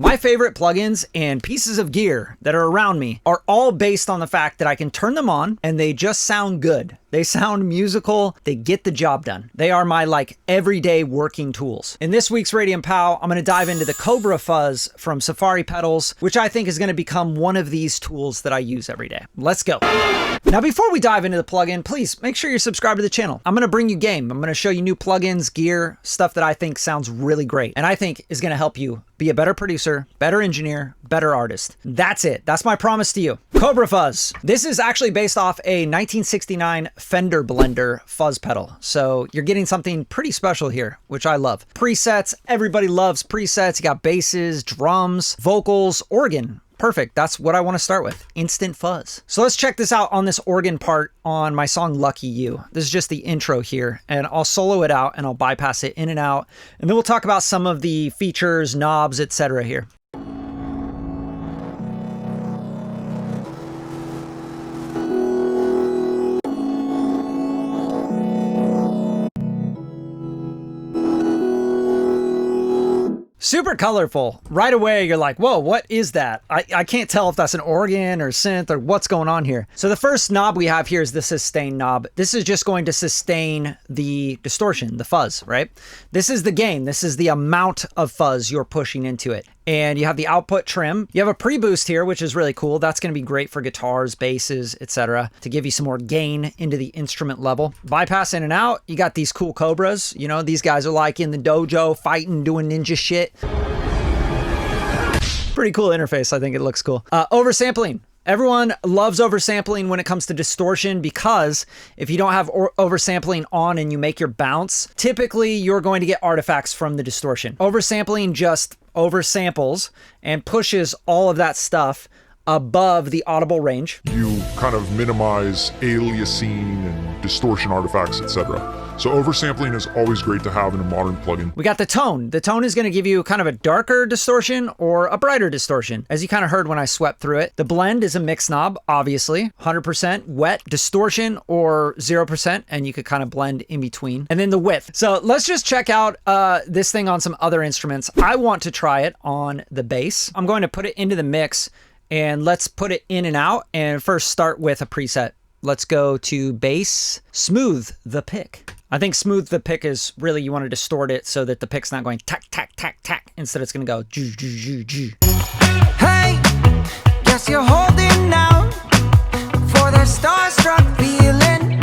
My favorite plugins and pieces of gear that are around me are all based on the fact that I can turn them on and they just sound good. They sound musical. They get the job done. They are my like everyday working tools. In this week's Radium POW, I'm going to dive into the Cobra Fuzz from Safari Pedals, which I think is going to become one of these tools that I use every day. Let's go. Now, before we dive into the plugin, please make sure you're subscribed to the channel. I'm going to bring you game. I'm going to show you new plugins, gear, stuff that I think sounds really great and I think is going to help you be a better producer, better engineer, better artist. That's it. That's my promise to you. Cobra Fuzz. This is actually based off a 1969 Fender Blender fuzz pedal. So you're getting something pretty special here, which I love. Presets. Everybody loves presets. You got basses, drums, vocals, organ. Perfect. That's what I want to start with. Instant fuzz. So let's check this out on this organ part on my song Lucky You. This is just the intro here, and I'll solo it out and I'll bypass it in and out. And then we'll talk about some of the features, knobs, etc. here. Super colorful. Right away, you're like, whoa, what is that? I can't tell if that's an organ or synth or what's going on here. So the first knob we have here is the sustain knob. This is just going to sustain the distortion, the fuzz, right? This is the gain. This is the amount of fuzz you're pushing into it. And you have the output trim. You have a pre-boost here, which is really cool. That's going to be great for guitars, basses, etc., to give you some more gain into the instrument level. Bypass in and out. You got these cool Cobras. You know, these guys are like in the dojo fighting, doing ninja shit. Pretty cool interface. I think it looks cool. Oversampling. Everyone loves oversampling when it comes to distortion, because if you don't have oversampling on and you make your bounce, typically you're going to get artifacts from the distortion. Oversampling just oversamples and pushes all of that stuff above the audible range. You kind of minimize aliasing and distortion artifacts, etc. So oversampling is always great to have in a modern plugin. We got the tone. The tone is going to give you kind of a darker distortion or a brighter distortion, as you kind of heard when I swept through it. The blend is a mix knob, obviously. 100% wet distortion or 0%, and you could kind of blend in between. And then the width. So let's just check out this thing on some other instruments. I want to try it on the bass. I'm going to put it into the mix, and let's put it in and out, and first start with a preset. Let's go to bass, smooth the pick. I think smooth the pick is really, you want to distort it so that the pick's not going tack, tack, tack, tack. Instead it's going to go ju, ju, ju, ju. Hey, guess you're holding out for the starstruck feeling.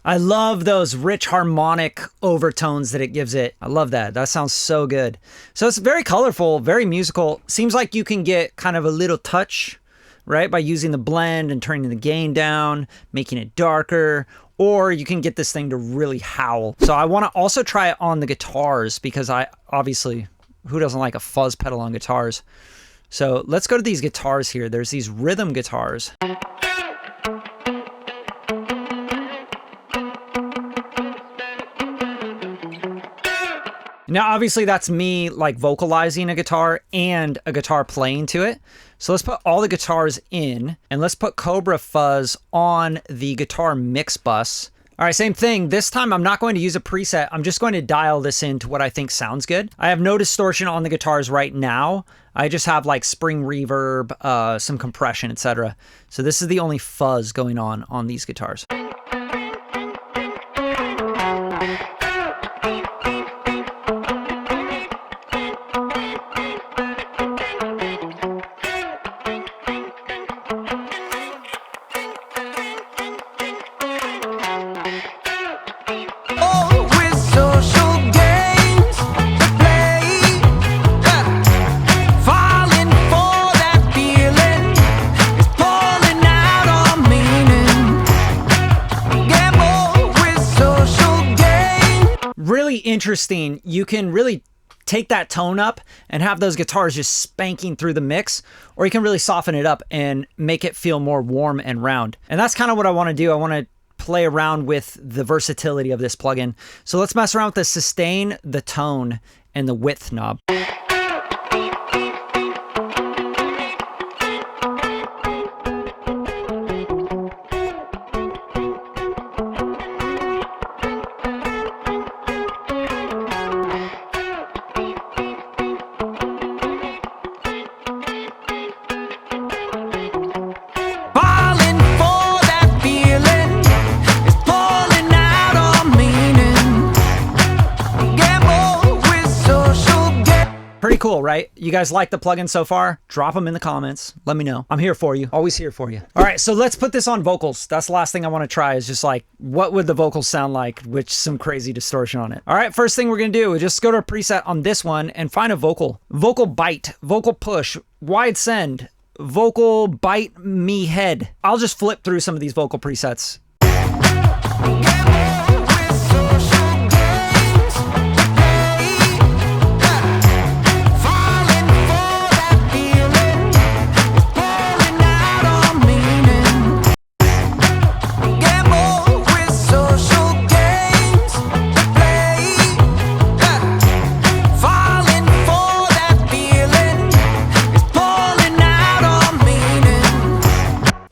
I love those rich harmonic overtones that it gives it. I love that. That sounds so good. So it's very colorful, very musical. Seems like you can get kind of a little touch, right? By using the blend and turning the gain down, making it darker, or you can get this thing to really howl. So I want to also try it on the guitars, because I obviously, who doesn't like a fuzz pedal on guitars? So let's go to these guitars here. There's these rhythm guitars. Now, obviously that's me like vocalizing a guitar and a guitar playing to it. So let's put all the guitars in, and let's put Cobra Fuzz on the guitar mix bus. All right, same thing. This time I'm not going to use a preset. I'm just going to dial this into what I think sounds good. I have no distortion on the guitars right now. I just have like spring reverb, some compression, etc. So this is the only fuzz going on these guitars. Really interesting. You can really take that tone up and have those guitars just spanking through the mix, or you can really soften it up and make it feel more warm and round. And that's kind of what I want to do. I want to play around with the versatility of this plugin. So let's mess around with the sustain, the tone, and the width knob. Pretty cool, right? You guys like the plugin so far? Drop them in the comments. Let me know. I'm here for you. Always here for you. All right, so let's put this on vocals. That's the last thing I want to try is just like, what would the vocals sound like with some crazy distortion on it? All right, first thing we're going to do is just go to a preset on this one and find a vocal. Vocal bite, vocal push, wide send, vocal bite me head. I'll just flip through some of these vocal presets.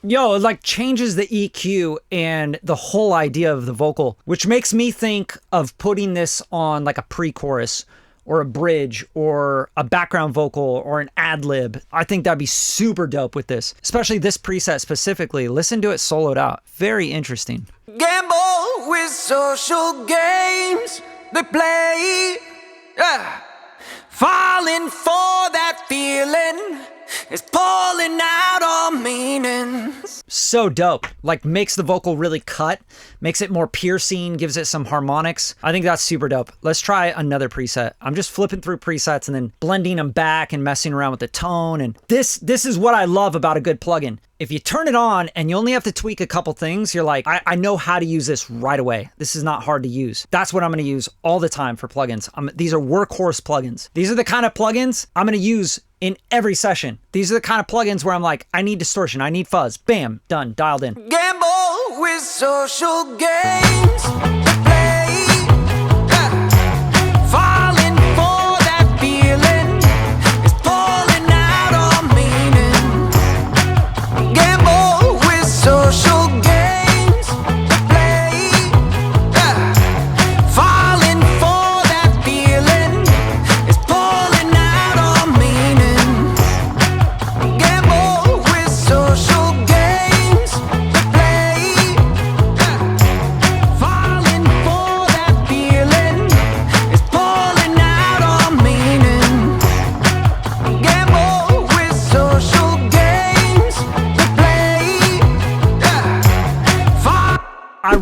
Yo, it like changes the EQ and the whole idea of the vocal, which makes me think of putting this on like a pre-chorus or a bridge or a background vocal or an ad-lib. I think that'd be super dope with this, especially this preset specifically. Listen to it soloed out. Very interesting. Gamble with social games they play. Falling for that feeling. It's pulling out all meanings. So dope. Like makes the vocal really cut, makes it more piercing, gives it some harmonics. I think that's super dope. Let's try another preset. I'm just flipping through presets and then blending them back and messing around with the tone. And this is what I love about a good plugin. If you turn it on and you only have to tweak a couple things, you're like, I know how to use this right away. This is not hard to use. That's what I'm going to use all the time for plugins. These are workhorse plugins. These are the kind of plugins I'm going to use in every session. These are the kind of plugins where I'm like, I need distortion, I need fuzz. Bam, done, dialed in. Gamble with social games to play. Falling for that feeling. It's pulling out all meaning. Gamble with social games to play. Falling for that feeling. It's pulling out all meaning. Gamble with social games to play. Falling for that feeling. It's pulling out all meaning. Gamble with social games to play. I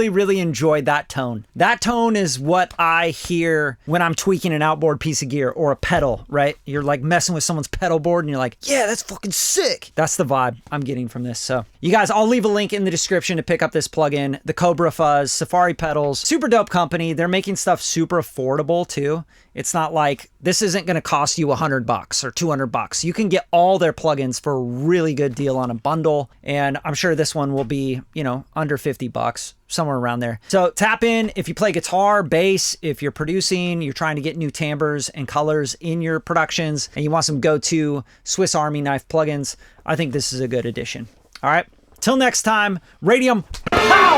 really enjoyed that tone. That tone is what I hear when I'm tweaking an outboard piece of gear or a pedal, right? You're like messing with someone's pedal board and you're like, yeah, that's fucking sick. That's the vibe I'm getting from this. So you guys, I'll leave a link in the description to pick up this plugin, the Cobra Fuzz, Safari pedals, super dope company. They're making stuff super affordable too. It's not like this isn't going to cost you $100 or $200. You can get all their plugins for a really good deal on a bundle. And I'm sure this one will be, you know, under $50, somewhere around there. So tap in if you play guitar, bass, if you're producing, you're trying to get new timbres and colors in your productions, and you want some go-to Swiss Army knife plugins. I think this is a good addition. All right. Till next time, Radium POW!